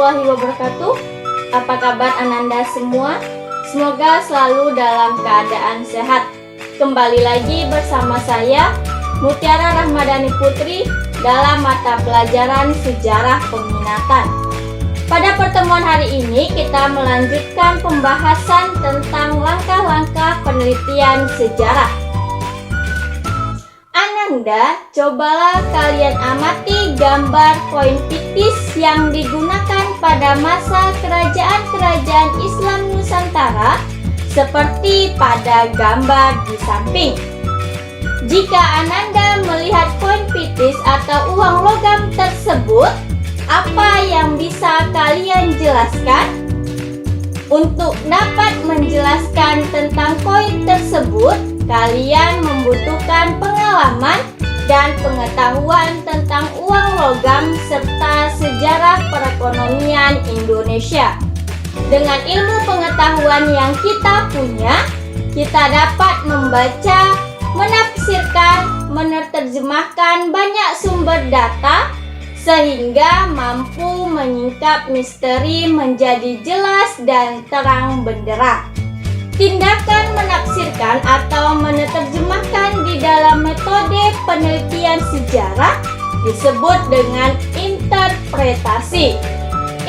warahmatullahi wabarakatuh. Apa kabar Ananda semua? Semoga selalu dalam keadaan sehat. Kembali lagi bersama saya, Mutiara Rahmadani Putri, dalam mata pelajaran Sejarah Peminatan. Pada pertemuan hari ini kita melanjutkan pembahasan tentang langkah-langkah penelitian sejarah. Ananda, cobalah kalian amati gambar koin pitis yang digunakan pada masa kerajaan-kerajaan Islam Nusantara seperti pada gambar di samping. Jika Ananda melihat koin pitis atau uang logam tersebut, apa yang bisa kalian jelaskan? Untuk dapat menjelaskan tentang koin tersebut, kalian membutuhkan pengalaman dan pengetahuan tentang uang logam serta sejarah perekonomian Indonesia. Dengan ilmu pengetahuan yang kita punya, kita dapat membaca, menafsirkan, menerjemahkan banyak sumber data sehingga mampu menyingkap misteri menjadi jelas dan terang benderang. Tindakan menafsirkan atau menerjemahkan di dalam metode penelitian sejarah disebut dengan interpretasi.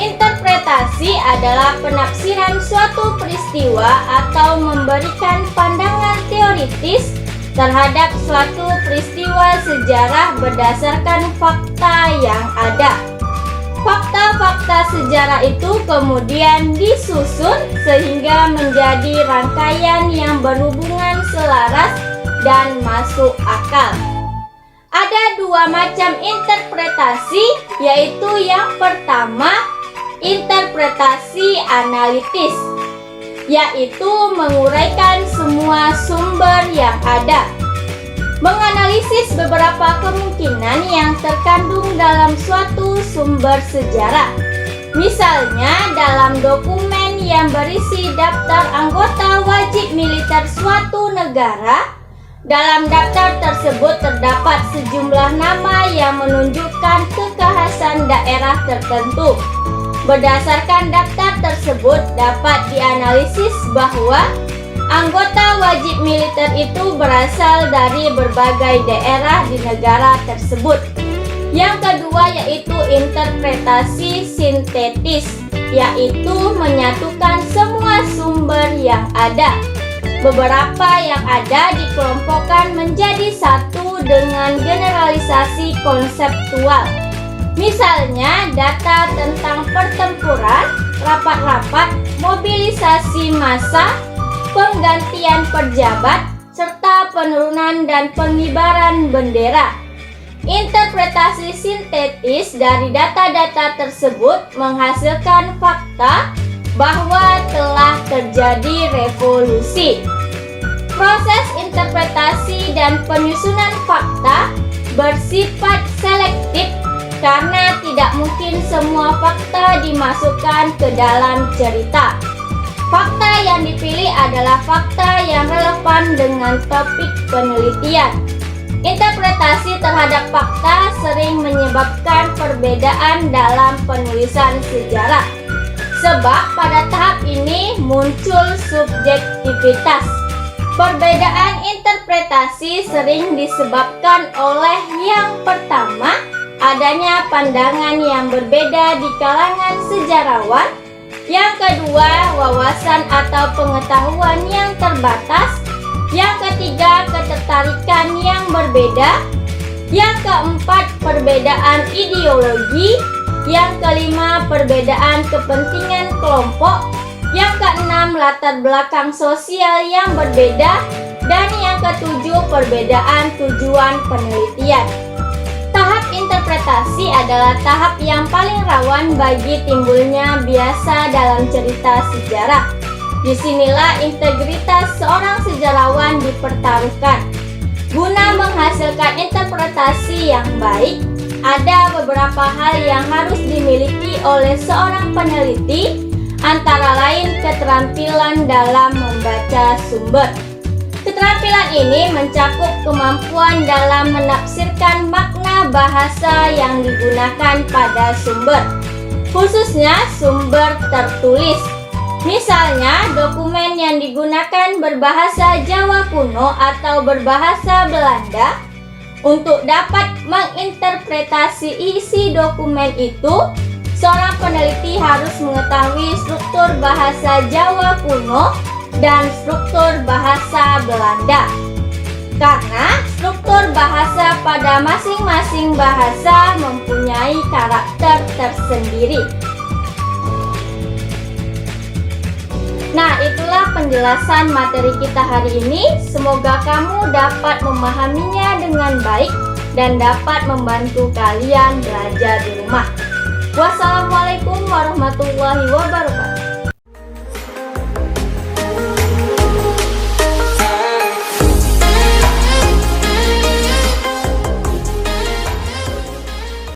Interpretasi adalah penafsiran suatu peristiwa atau memberikan pandangan teoritis terhadap suatu peristiwa sejarah berdasarkan fakta yang ada. Fakta-fakta sejarah itu kemudian disusun sehingga menjadi rangkaian yang berhubungan selaras dan masuk akal. Ada dua macam interpretasi, yaitu yang pertama, interpretasi analitis, yaitu menguraikan semua sumber yang ada, menganalisis beberapa kemungkinan yang terkandung dalam suatu sumber sejarah. Misalnya dalam dokumen yang berisi daftar anggota wajib militer suatu negara, dalam daftar tersebut terdapat sejumlah nama yang menunjukkan kekhasan daerah tertentu. Berdasarkan daftar tersebut dapat dianalisis bahwa anggota wajib militer itu berasal dari berbagai daerah di negara tersebut. Yang kedua yaitu interpretasi sintetis, yaitu menyatukan semua sumber yang ada. Beberapa yang ada dikelompokkan menjadi satu dengan generalisasi konseptual. Misalnya data tentang pertempuran, rapat-rapat, mobilisasi massa, penggantian pejabat, serta penurunan dan pengibaran bendera. Interpretasi sintetis dari data-data tersebut menghasilkan fakta bahwa telah terjadi revolusi. Proses interpretasi dan penyusunan fakta bersifat selektif karena tidak mungkin semua fakta dimasukkan ke dalam cerita. Fakta yang dipilih adalah fakta yang relevan dengan topik penelitian. Interpretasi terhadap fakta sering menyebabkan perbedaan dalam penulisan sejarah. Sebab pada tahap ini muncul subjektivitas. Perbedaan interpretasi sering disebabkan oleh yang pertama, adanya pandangan yang berbeda di kalangan sejarawan. Yang kedua, wawasan atau pengetahuan yang terbatas. Yang ketiga, ketertarikan yang berbeda. Yang keempat, perbedaan ideologi. Yang kelima, perbedaan kepentingan kelompok. Yang keenam, latar belakang sosial yang berbeda. Dan yang ketujuh, perbedaan tujuan penelitian. Tahap interpretasi adalah tahap yang paling rawan bagi timbulnya biasa dalam cerita sejarah. Disinilah integritas seorang sejarawan dipertaruhkan. Guna menghasilkan interpretasi yang baik, ada beberapa hal yang harus dimiliki oleh seorang peneliti, antara lain keterampilan dalam membaca sumber. Keterampilan ini mencakup kemampuan dalam menafsirkan makna bahasa yang digunakan pada sumber. khususnya sumber tertulis. Misalnya, dokumen yang digunakan berbahasa Jawa kuno atau berbahasa Belanda. Untuk dapat menginterpretasi isi dokumen itu, seorang peneliti harus mengetahui struktur bahasa Jawa kuno dan struktur bahasa Belanda. Karena struktur bahasa pada masing-masing bahasa mempunyai karakter tersendiri. Nah, itulah penjelasan materi kita hari ini. Semoga kamu dapat memahaminya dengan baik dan dapat membantu kalian belajar di rumah. Wassalamualaikum warahmatullahi wabarakatuh.